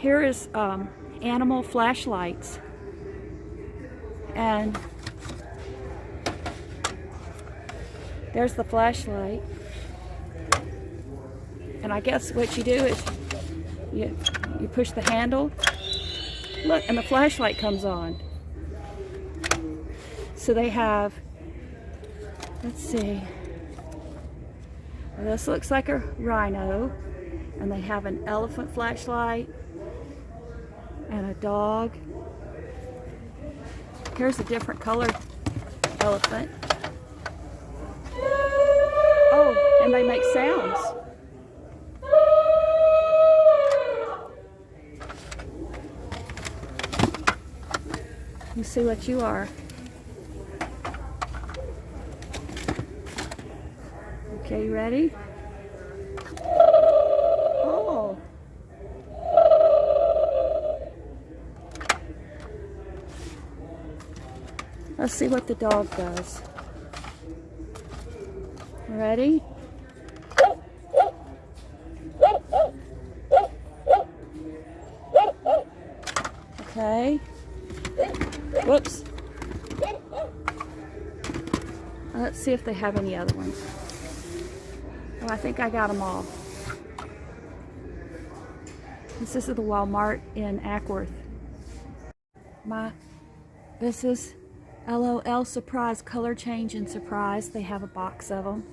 Here is animal flashlights. And there's the flashlight. And I guess what you do is you push the handle. Look, and the flashlight comes on. So they have, let's see, well, this looks like a rhino, and they have an elephant flashlight and a dog. Here's a different colored elephant. Oh, and they make sounds. You see what you are. Okay, you ready? Oh. Let's see what the dog does. Ready? Okay. Whoops. Let's see if they have any other ones. Oh, I think I got them all. This is the Walmart in Ackworth. This is LOL Surprise Color Change and Surprise. They have a box of them.